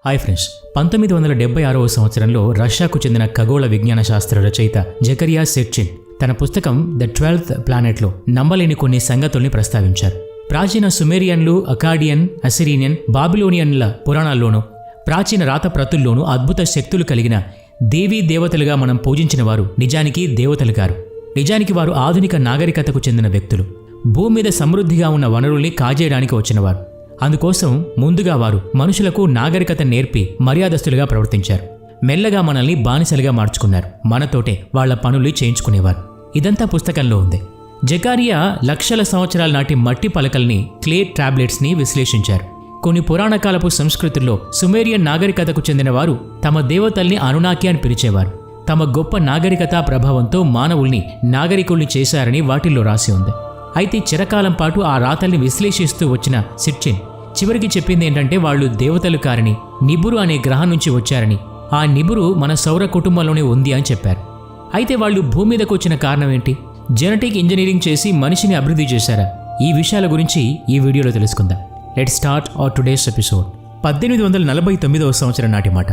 Hi friends, 1976వ సంవత్సరంలో రష్యాకు చెందిన ఖగోళ విజ్ఞాన శాస్త్ర రచయిత జకరియా సిర్చిన్ తన పుస్తకం ద 12th ప్లానెట్లో నమ్మలేని కొన్ని సంగతుల్ని ప్రస్తావించారు. ప్రాచీన సుమేరియన్లు, అకాడియన్, అసిరియన్, బాబిలోనియన్ల పురాణాల్లోనూ ప్రాచీన రాతప్రతుల్లోనూ అద్భుత శక్తులు కలిగిన దేవీ దేవతలుగా మనం పూజించిన వారు నిజానికి దేవతలు కారు. నిజానికి వారు ఆధునిక నాగరికతకు చెందిన వ్యక్తులు. భూమి మీద సమృద్ధిగా ఉన్న వనరుల్ని కాజేయడానికి వచ్చినవారు. అందుకోసం ముందుగా వారు మనుషులకు నాగరికత నేర్పి మర్యాదస్తులుగా ప్రవర్తించారు. మెల్లగా మనల్ని బానిసలుగా మార్చుకున్నారు. మనతోటే వాళ్ల పనులు చేయించుకునేవారు. ఇదంతా పుస్తకంలో ఉంది. జకారియా లక్షల సంవత్సరాల నాటి మట్టి పలకల్ని, క్లే టాబ్లెట్స్ని విశ్లేషించారు. కొన్ని పురాణకాలపు సంస్కృతుల్లో సుమేరియన్ నాగరికతకు చెందిన వారు తమ దేవతల్ని అనునాకి అని పిలిచేవారు. తమ గొప్ప నాగరికతా ప్రభావంతో మానవుల్ని నాగరికుల్ని చేశారని వాటిల్లో రాసి ఉంది. అయితే చిరకాలం పాటు ఆ రాతల్ని విశ్లేషిస్తూ వచ్చిన సిర్చిన్ చివరికి చెప్పింది ఏంటంటే వాళ్ళు దేవతలు కారని, నిబురు అనే గ్రహం నుంచి వచ్చారని, ఆ నిబురు మన సౌర కుటుంబంలోనే ఉంది అని చెప్పారు. అయితే వాళ్ళు భూమి మీదకు వచ్చిన కారణం ఏంటి? జెనెటిక్ ఇంజనీరింగ్ చేసి మనిషిని అభివృద్ధి చేశారా? ఈ విషయాల గురించి ఈ వీడియోలో తెలుసుకుందాం. Let's start our today's episode. 1849వ సంవత్సరం నాటి మాట.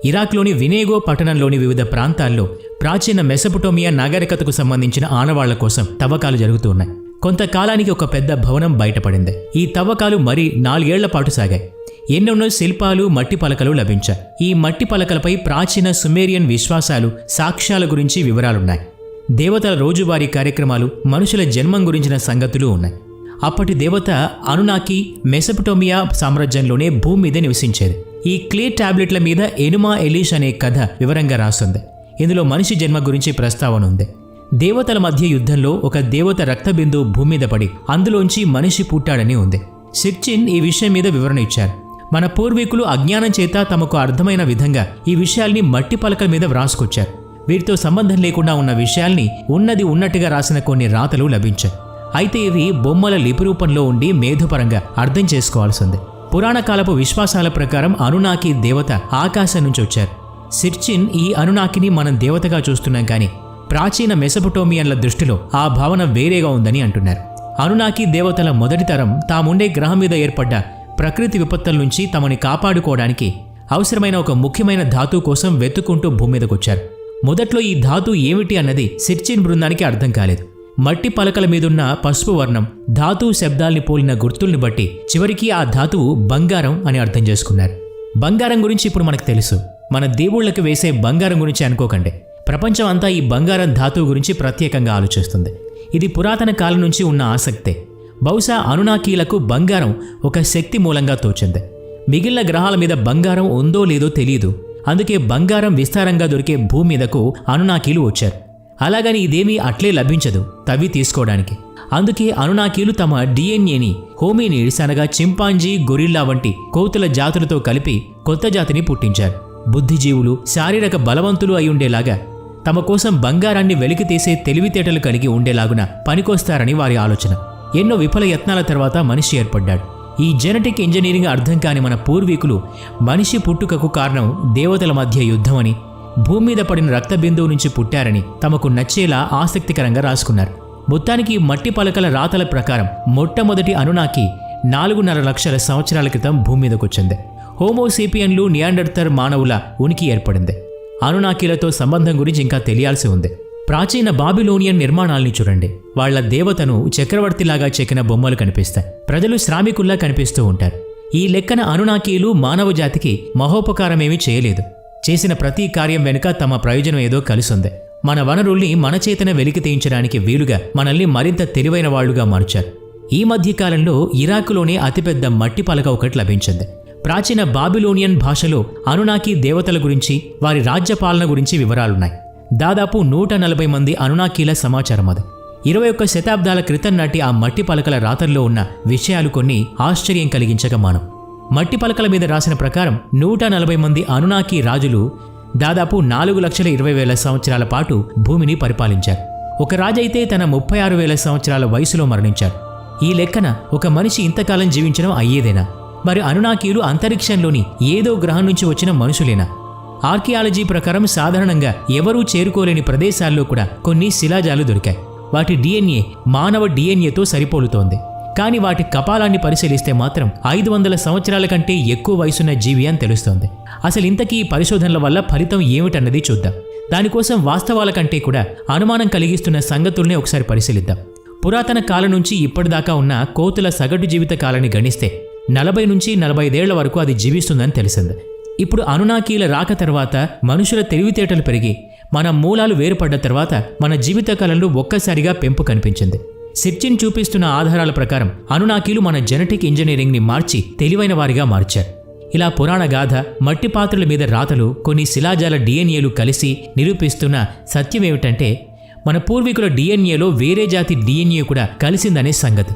ఇరాక్లోని వినేగో పట్టణంలోని వివిధ ప్రాంతాల్లో ప్రాచీన మెసొపొటేమియా నాగరికతకు సంబంధించిన ఆనవాళ్ల కోసం తవ్వకాలు జరుగుతూ ఉన్నాయి. కొంతకాలానికి ఒక పెద్ద భవనం బయటపడింది. ఈ తవ్వకాలు మరీ 4 ఏళ్ల పాటు సాగాయి. ఎన్నెన్నో శిల్పాలు, మట్టి పలకలు లభించాయి. ఈ మట్టి పలకలపై ప్రాచీన సుమేరియన్ విశ్వాసాలు, సాక్ష్యాల గురించి వివరాలున్నాయి. దేవతల రోజువారీ కార్యక్రమాలు, మనుషుల జన్మం గురించిన సంగతులు ఉన్నాయి. అప్పటి దేవత అనునాకి మెసొపొటేమియా సామ్రాజ్యంలోనే భూమి మీద నివసించేది. ఈ క్లే టాబ్లెట్ల మీద ఎనుమా ఎలీష్ అనే కథ వివరంగా రాస్తుంది. ఇందులో మనిషి జన్మ గురించి ప్రస్తావన ఉంది. దేవతల మధ్య యుద్ధంలో ఒక దేవత రక్తబిందువు భూమి మీద పడి అందులోంచి మనిషి పుట్టాడని ఉంది. సిర్చిన్ ఈ విషయం మీద వివరణ ఇచ్చారు. మన పూర్వీకులు అజ్ఞానం చేత తమకు అర్థమైన విధంగా ఈ విషయాల్ని మట్టి పలకల మీద వ్రాసుకొచ్చారు. వీటితో సంబంధం లేకుండా ఉన్న విషయాల్ని ఉన్నది ఉన్నట్టుగా రాసిన కొన్ని రాతలు లభించాయి. అయితే ఇవి బొమ్మల లిపి రూపంలో ఉండి మేధోపరంగా అర్థం చేసుకోవాల్సింది. పురాణకాలపు విశ్వాసాల ప్రకారం అనునాకి దేవత ఆకాశం నుంచి వచ్చారు. సిర్చిన్ ఈ అనునాకిని మనం దేవతగా చూస్తున్నాం కానీ ప్రాచీన మెసొపొటేమియన్ల దృష్టిలో ఆ భావన వేరేగా ఉందని అంటున్నారు. అనునాకి దేవతల మొదటి తరం తాముండే గ్రహం మీద ఏర్పడ్డ ప్రకృతి విపత్తుల నుంచి తమని కాపాడుకోవడానికి అవసరమైన ఒక ముఖ్యమైన ధాతువు కోసం వెతుక్కుంటూ భూమి మీదకొచ్చారు. మొదట్లో ఈ ధాతువు ఏమిటి అన్నది సిర్చిన్ బృందానికి అర్థం కాలేదు. మట్టి పలకల మీదున్న పసుపు వర్ణం, ధాతువు శబ్దాల్ని పోలిన గుర్తుల్ని బట్టి చివరికి ఆ ధాతువు బంగారం అని అర్థం చేసుకున్నారు. బంగారం గురించి ఇప్పుడు మనకు తెలుసు. మన దేవుళ్లకు వేసే బంగారం గురించి అనుకోకండి. ప్రపంచం అంతా ఈ బంగారం ధాతువు గురించి ప్రత్యేకంగా ఆలోచిస్తుంది. ఇది పురాతన కాలం నుంచి ఉన్న ఆసక్తే. బహుశా అనునాకీలకు బంగారం ఒక శక్తి మూలంగా తోచింది. మిగిలిన గ్రహాల మీద బంగారం ఉందో లేదో తెలియదు. అందుకే బంగారం విస్తారంగా దొరికే భూమి మీదకు అనునాకీలు వచ్చారు. అలాగని ఇదేమీ అట్లే లభించదు తవ్వి తీసుకోవడానికి. అందుకే అనునాకీలు తమ డిఎన్ఏని హోమినిడ్స్ అనగా చింపాంజీ, గొరిల్లా వంటి కోతుల జాతులతో కలిపి కొత్త జాతిని పుట్టించారు. బుద్ధిజీవులు, శారీరక బలవంతులు అయి ఉండేలాగా తమ కోసం బంగారాన్ని వెలికి తీసే తెలివితేటలు కలిగి ఉండేలాగున పనికొస్తారని వారి ఆలోచన. ఎన్నో విఫల యత్నాల తర్వాత మనిషి ఏర్పడ్డాడు. ఈ జెనెటిక్ ఇంజనీరింగ్ అర్థం కాని మన పూర్వీకులు మనిషి పుట్టుకకు కారణం దేవతల మధ్య యుద్ధమని, భూమి మీద పడిన రక్తబిందువు నుంచి పుట్టారని తమకు నచ్చేలా ఆసక్తికరంగా రాసుకున్నారు. మొత్తానికి మట్టి పలకల రాతల ప్రకారం మొట్టమొదటి అనునాకి 4.5 లక్షల సంవత్సరాల క్రితం భూమి మీదకొచ్చింది. హోమోసేపియన్లు, నియాండర్తల్ మానవుల ఉనికి ఏర్పడింది. అనునాకీలతో సంబంధం గురించి ఇంకా తెలియాల్సి ఉంది. ప్రాచీన బాబిలోనియన్ నిర్మాణాల్ని చూడండి. వాళ్ల దేవతను చక్రవర్తిలాగా చెక్కిన బొమ్మలు కనిపిస్తాయి. ప్రజలు శ్రామికుల్లా కనిపిస్తూ ఉంటారు. ఈ లెక్కన అనునాకీలు మానవ జాతికి మహోపకారమేమీ చేయలేదు. చేసిన ప్రతి కార్యం వెనుక తమ ప్రయోజనం ఏదో కలిసుంది. మన వనరుల్ని మన చేతన వెలికి తీయించడానికి వీలుగా మనల్ని మరింత తెలివైన వాళ్లుగా మార్చారు. ఈ మధ్యకాలంలో ఇరాకులోనే అతిపెద్ద మట్టి పలక ఒకటి లభించింది. ప్రాచీన బాబిలోనియన్ భాషలో అనునాకి దేవతల గురించి, వారి రాజ్యపాలన గురించి వివరాలున్నాయి. దాదాపు 140 మంది అనునాకీల సమాచారం అది. 21 శతాబ్దాల క్రితం నాటి ఆ మట్టి పలకల రాతల్లో ఉన్న విషయాలు కొన్ని ఆశ్చర్యం కలిగించక మానం. మట్టి పలకల మీద రాసిన ప్రకారం 140 మంది అనునాకి రాజులు దాదాపు 4,20,000 సంవత్సరాల పాటు భూమిని పరిపాలించారు. ఒక రాజైతే తన 36,000 సంవత్సరాల వయసులో మరణించారు. ఈ లెక్కన ఒక మనిషి ఇంతకాలం జీవించడం అయ్యేదేనా? మరి అనునాకీలు అంతరిక్షంలోని ఏదో గ్రహం నుంచి వచ్చిన మనుషులేనా? ఆర్కియాలజీ ప్రకారం సాధారణంగా ఎవరూ చేరుకోలేని ప్రదేశాల్లో కూడా కొన్ని శిలాజాలు దొరికాయి. వాటి డిఎన్ఏ మానవ డిఎన్ఏతో సరిపోలుతోంది. కానీ వాటి కపాలాన్ని పరిశీలిస్తే మాత్రం 500 సంవత్సరాల కంటే ఎక్కువ వయసున్న జీవి అని తెలుస్తోంది. అసలు ఇంతకీ ఈ పరిశోధనల వల్ల ఫలితం ఏమిటన్నది చూద్దాం. దానికోసం వాస్తవాల కంటే కూడా అనుమానం కలిగిస్తున్న సంగతుల్ని ఒకసారి పరిశీలిద్దాం. పురాతన కాలం నుంచి ఇప్పటిదాకా ఉన్న కోతుల సగటు జీవిత కాలాన్ని గణిస్తే 40 నుంచి 45 ఏళ్ల వరకు అది జీవిస్తుందని తెలిసింది. ఇప్పుడు అనునాకీల రాక తర్వాత మనుషుల తెలివితేటలు పెరిగి మన మూలాలు వేరుపడ్డ తర్వాత మన జీవిత కాలంలో ఒక్కసారిగా పెంపు కనిపించింది. సిర్చిన్ చూపిస్తున్న ఆధారాల ప్రకారం అనునాకీలు మన జెనెటిక్ ఇంజనీరింగ్ని మార్చి తెలివైన వారిగా మార్చారు. ఇలా పురాణ గాథ, మట్టి పాత్రల మీద రాతలు, కొన్ని శిలాజాల డిఎన్ఏలు కలిసి నిరూపిస్తున్న సత్యమేమిటంటే మన పూర్వీకుల డిఎన్ఏలో వేరే జాతి డిఎన్ఏ కూడా కలిసిందనే సంగతి.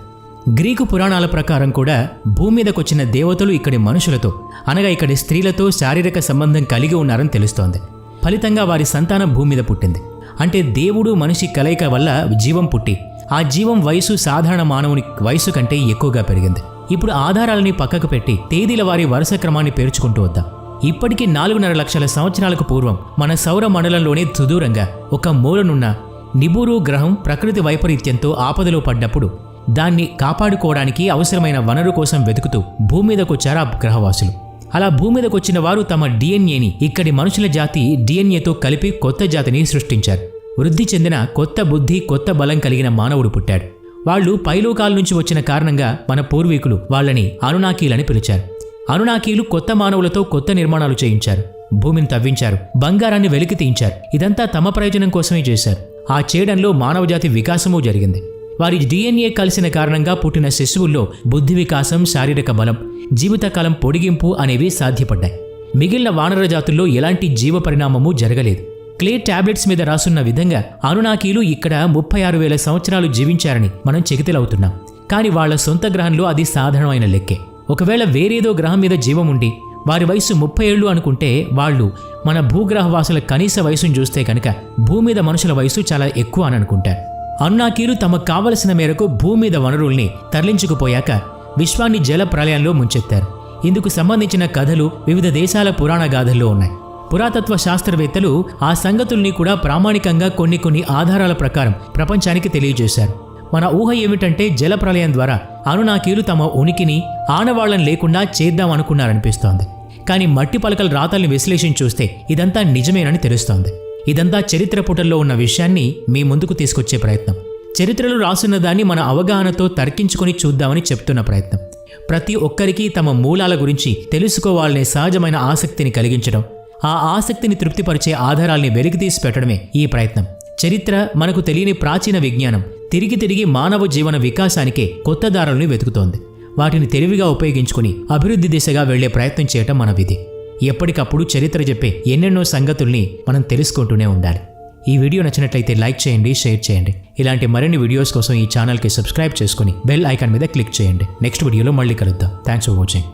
గ్రీకు పురాణాల ప్రకారం కూడా భూమి మీదకొచ్చిన దేవతలు ఇక్కడి మనుషులతో, అనగా ఇక్కడి స్త్రీలతో శారీరక సంబంధం కలిగి ఉన్నారని తెలుస్తోంది. ఫలితంగా వారి సంతానం భూమి మీద పుట్టింది. అంటే దేవుడు మనిషి కలయిక వల్ల జీవం పుట్టి ఆ జీవం వయసు సాధారణ మానవుని వయసు కంటే ఎక్కువగా పెరిగింది. ఇప్పుడు ఆధారాలని పక్కకు పెట్టి తేదీల వారి వరుస క్రమాన్ని పేర్చుకుంటూ వద్దాం. ఇప్పటికీ 4.5 లక్షల సంవత్సరాలకు పూర్వం మన సౌర మండలంలోనే సుదూరంగా ఒక మూలనున్న నిబురు గ్రహం ప్రకృతి వైపరీత్యంతో ఆపదలో పడ్డప్పుడు దాన్ని కాపాడుకోవడానికి అవసరమైన వనరు కోసం వెతుకుతూ భూమి మీదకొచ్చారు ఆ గ్రహవాసులు. అలా భూమి మీదకొచ్చిన వారు తమ డిఎన్ఏని ఇక్కడి మనుషుల జాతి డిఎన్ఏతో కలిపి కొత్త జాతిని సృష్టించారు. వృద్ధి చెందిన కొత్త బుద్ధి, కొత్త బలం కలిగిన మానవుడు పుట్టాడు. వాళ్ళు పైలోకాల నుంచి వచ్చిన కారణంగా మన పూర్వీకులు వాళ్ళని అనునాకీలని పిలిచారు. అనునాకీలు కొత్త మానవులతో కొత్త నిర్మాణాలు చేయించారు, భూమిని తవ్వించారు, బంగారాన్ని వెలికి తీయించారు. ఇదంతా తమ ప్రయోజనం కోసమే చేశారు. ఆ చేయడంలో మానవజాతి వికాసమూ జరిగింది. వారి డిఎన్ఏ కలిసిన కారణంగా పుట్టిన శిశువుల్లో బుద్ధి వికాసం, శారీరక బలం, జీవితకాలం పొడిగింపు అనేవి సాధ్యపడ్డాయి. మిగిలిన వానర జాతుల్లో ఎలాంటి జీవ పరిణామమూ జరగలేదు. క్లే టాబ్లెట్స్ మీద రాసున్న విధంగా అనునాకీలు ఇక్కడ 36,000 సంవత్సరాలు జీవించారని మనం చెకితెలవుతున్నాం. కానీ వాళ్ల సొంత గ్రహంలో అది సాధారణమైన లెక్కే. ఒకవేళ వేరేదో గ్రహం మీద జీవం ఉండి వారి వయసు 30 ఏళ్ళు అనుకుంటే వాళ్ళు మన భూగ్రహవాసుల కనీస వయసును చూస్తే కనుక భూమి మీద మనుషుల వయసు చాలా ఎక్కువ అని అనుకుంటారు. అనునాకీలు తమకు కావలసిన మేరకు భూమి మీద వనరుల్ని తరలించుకుపోయాక విశ్వాన్ని జల ప్రళయంలో ముంచెత్తారు. ఇందుకు సంబంధించిన కథలు వివిధ దేశాల పురాణ గాథల్లో ఉన్నాయి. పురాతత్వ శాస్త్రవేత్తలు ఆ సంగతుల్ని కూడా ప్రామాణికంగా కొన్ని ఆధారాల ప్రకారం ప్రపంచానికి తెలియజేశారు. మన ఊహ ఏమిటంటే జల ప్రళయం ద్వారా అనునాకీలు తమ ఉనికిని ఆనవాళ్లను లేకుండా చేద్దామనుకున్నారనిపిస్తోంది. కానీ మట్టి పలకల రాతల్ని విశ్లేషించి చూస్తే ఇదంతా నిజమేనని తెలుస్తోంది. ఇదంతా చరిత్ర పుటల్లో ఉన్న విషయాన్ని మీ ముందుకు తీసుకొచ్చే ప్రయత్నం. చరిత్రలో రాసున్న దాన్ని మన అవగాహనతో తర్కించుకొని చూద్దామని చెప్తున్న ప్రయత్నం. ప్రతి ఒక్కరికి తమ మూలాల గురించి తెలుసుకోవాలనే సహజమైన ఆసక్తిని కలిగించడం, ఆ ఆసక్తిని తృప్తిపరిచే ఆధారాల్ని వెలికితీసి పెట్టడమే ఈ ప్రయత్నం. చరిత్ర మనకు తెలియని ప్రాచీన విజ్ఞానం తిరిగి మానవ జీవన వికాసానికే కొత్త దారుల్ని వెతుకుతోంది. వాటిని తెలివిగా ఉపయోగించుకుని అభివృద్ధి దిశగా వెళ్లే ప్రయత్నం చేయటం మన విధి. ఎప్పటికప్పుడు చరిత్ర చెప్పే ఎన్నెన్నో సంగతుల్ని మనం తెలుసుకుంటూనే ఉండాలి. ఈ వీడియో నచ్చినట్లయితే లైక్ చేయండి, షేర్ చేయండి. ఇలాంటి మరిన్ని వీడియోస్ కోసం ఈ ఛానల్కి సబ్స్క్రైబ్ చేసుకుని బెల్ ఐకాన్ మీద క్లిక్ చేయండి. నెక్స్ట్ వీడియోలో మళ్ళీ కలుద్దాం. Thanks for watching.